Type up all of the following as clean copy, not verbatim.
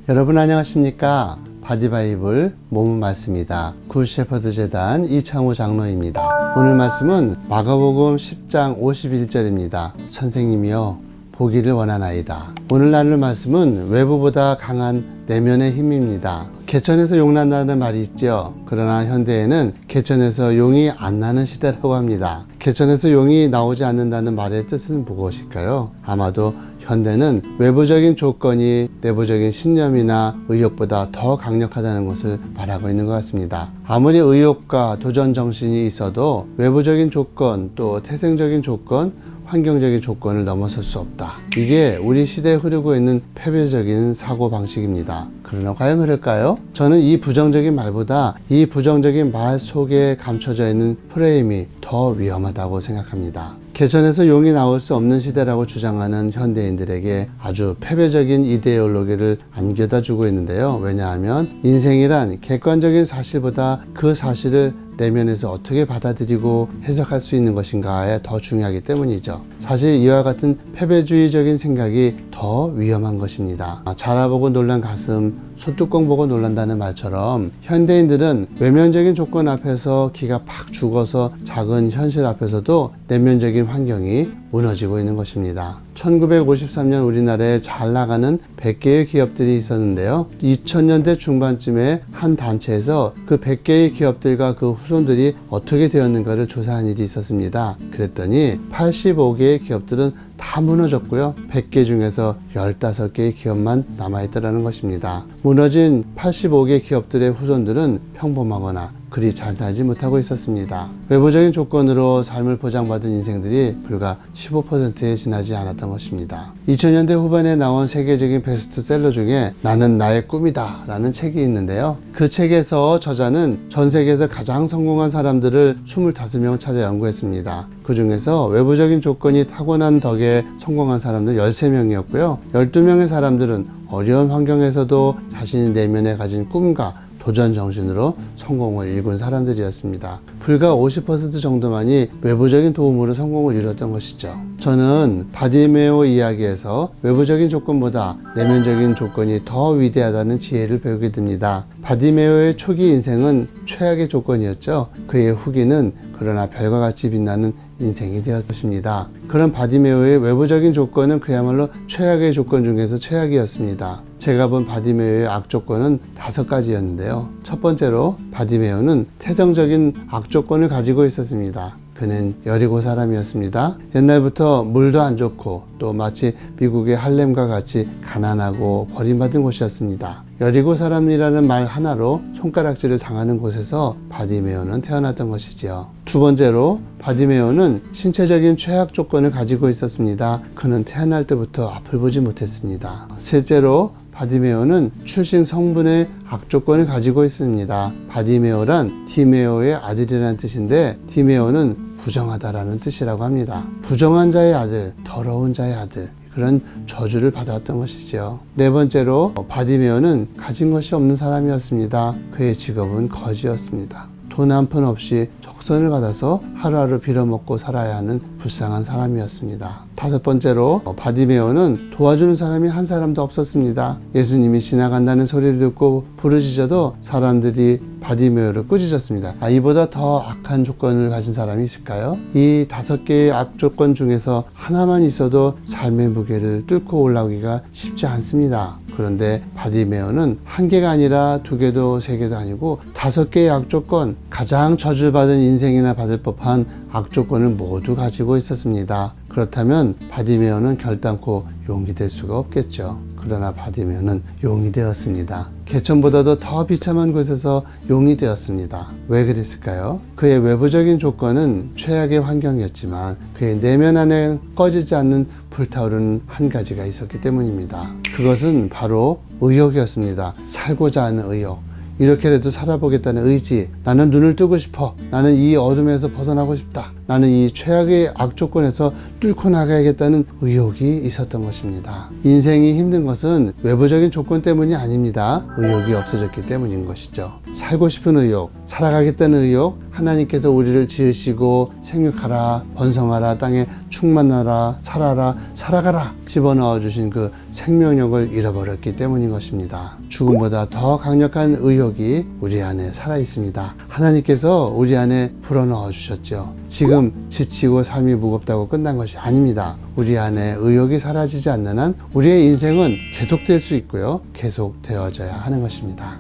여러분 안녕하십니까? 바디바이블 몸은 말씀이다. 굿셰퍼드 재단 이창호 장로입니다. 오늘 말씀은 마가복음 10장 51절입니다. 선생님이여 보기를 원하나이다. 오늘 나눌 말씀은 외부보다 강한 내면의 힘입니다. 개천에서 용 난다는 말이 있죠. 그러나 현대에는 개천에서 용이 안 나는 시대라고 합니다. 개천에서 용이 나오지 않는다는 말의 뜻은 무엇일까요? 아마도 현대는 외부적인 조건이 내부적인 신념이나 의욕보다 더 강력하다는 것을 말하고 있는 것 같습니다. 아무리 의욕과 도전 정신이 있어도 외부적인 조건 또 태생적인 조건 환경적인 조건을 넘어설 수 없다. 이게 우리 시대에 흐르고 있는 폐쇄적인 사고방식입니다. 그러나 과연 그럴까요? 저는 이 부정적인 말보다 이 부정적인 말 속에 감춰져 있는 프레임이 더 위험하다고 생각합니다. 개천에서 용이 나올 수 없는 시대라고 주장하는 현대인들에게 아주 폐쇄적인 이데올로기를 안겨다 주고 있는데요. 왜냐하면 인생이란 객관적인 사실보다 그 사실을 내면에서 어떻게 받아들이고 해석할 수 있는 것인가에 더 중요하기 때문이죠. 사실 이와 같은 패배주의적인 생각이 더 위험한 것입니다. 자라보고 놀란 가슴, 소뚜껑 보고 놀란다는 말처럼 현대인들은 외면적인 조건 앞에서 기가 팍 죽어서 작은 현실 앞에서도 내면적인 환경이 무너지고 있는 것입니다. 1953년 우리나라에 잘 나가는 100개의 기업들이 있었는데요. 2000년대 중반쯤에 한 단체에서 그 100개의 기업들과 그 후손들이 어떻게 되었는가를 조사한 일이 있었습니다. 그랬더니 85개의 기업들은 다 무너졌고요. 100개 중에서 15개의 기업만 남아있더라는 것입니다. 무너진 85개 기업들의 후손들은 평범하거나 그리 잘 살지 못하고 있었습니다. 외부적인 조건으로 삶을 보장받은 인생들이 불과 15%에 지나지 않았던 것입니다. 2000년대 후반에 나온 세계적인 베스트셀러 중에 나는 나의 꿈이다 라는 책이 있는데요. 그 책에서 저자는 전 세계에서 가장 성공한 사람들을 25명 찾아 연구했습니다. 그 중에서 외부적인 조건이 타고난 덕에 성공한 사람들 13명이었고요. 12명의 사람들은 어려운 환경에서도 자신의 내면에 가진 꿈과 도전 정신으로 성공을 일군 사람들이었습니다. 불과 50% 정도만이 외부적인 도움으로 성공을 이뤘던 것이죠. 저는 바디메오 이야기에서 외부적인 조건보다 내면적인 조건이 더 위대하다는 지혜를 배우게 됩니다. 바디메오의 초기 인생은 최악의 조건이었죠. 그의 후기는 그러나 별과 같이 빛나는 인생이 되었습니다. 그런 바디메오의 외부적인 조건은 그야말로 최악의 조건 중에서 최악이었습니다. 제가 본 바디메오의 악조건은 5가지였는데요. 첫 번째로 바디메오는 태생적인 악조건을 가지고 있었습니다. 그는 여리고 사람이었습니다. 옛날부터 물도 안 좋고 또 마치 미국의 할렘과 같이 가난하고 버림받은 곳이었습니다. 여리고 사람이라는 말 하나로 손가락질을 당하는 곳에서 바디메오는 태어났던 것이지요. 두 번째로 바디메오는 신체적인 최악 조건을 가지고 있었습니다. 그는 태어날 때부터 앞을 보지 못했습니다. 셋째로 바디메오는 출생 성분의 악조건을 가지고 있습니다. 바디메오란 디메오의 아들이라는 뜻인데 디메오는 부정하다라는 뜻이라고 합니다. 부정한 자의 아들, 더러운 자의 아들, 그런 저주를 받았던 것이지요. 네 번째로 바디메오는 가진 것이 없는 사람이었습니다. 그의 직업은 거지였습니다. 돈 한 푼 없이 적선을 받아서 하루하루 빌어먹고 살아야 하는 불쌍한 사람이었습니다. 다섯 번째로 바디메오는 도와주는 사람이 한 사람도 없었습니다. 예수님이 지나간다는 소리를 듣고 부르짖어도 사람들이 바디메오를 꾸짖었습니다. 이보다 더 악한 조건을 가진 사람이 있을까요? 이 5개의 악조건 중에서 하나만 있어도 삶의 무게를 뚫고 올라오기가 쉽지 않습니다. 그런데 바디메오는 1개가 아니라 2개도 3개도 아니고 5개의 악조건, 가장 저주받은 인생이나 받을 법한 악조건을 모두 가지고 있었습니다. 그렇다면 바디메오는 결단코 용이 될 수가 없겠죠. 그러나 바디메오는 용이 되었습니다. 개천보다도 더 비참한 곳에서 용이 되었습니다. 왜 그랬을까요? 그의 외부적인 조건은 최악의 환경이었지만 그의 내면 안에 꺼지지 않는 불타오르는 한 가지가 있었기 때문입니다. 그것은 바로 의욕이었습니다. 살고자 하는 의욕. 이렇게라도 살아보겠다는 의지. 나는 눈을 뜨고 싶어. 나는 이 어둠에서 벗어나고 싶다. 나는 이 최악의 악조건에서 뚫고 나가야겠다는 의욕이 있었던 것입니다. 인생이 힘든 것은 외부적인 조건 때문이 아닙니다. 의욕이 없어졌기 때문인 것이죠. 살고 싶은 의욕, 살아가겠다는 의욕, 하나님께서 우리를 지으시고 생육하라, 번성하라, 땅에 충만하라, 살아라, 살아가라 집어넣어 주신 그 생명력을 잃어버렸기 때문인 것입니다. 죽음보다 더 강력한 의욕이 우리 안에 살아 있습니다. 하나님께서 우리 안에 불어넣어 주셨죠. 지금 지치고 삶이 무겁다고 끝난 것이 아닙니다. 우리 안에 의욕이 사라지지 않는 한 우리의 인생은 계속될 수 있고요. 계속되어져야 하는 것입니다.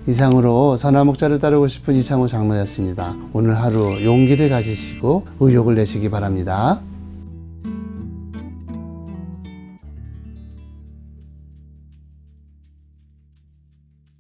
이상으로 선한 목자를 따르고 싶은 이창호 장로였습니다. 오늘 하루 용기를 가지시고 의욕을 내시기 바랍니다.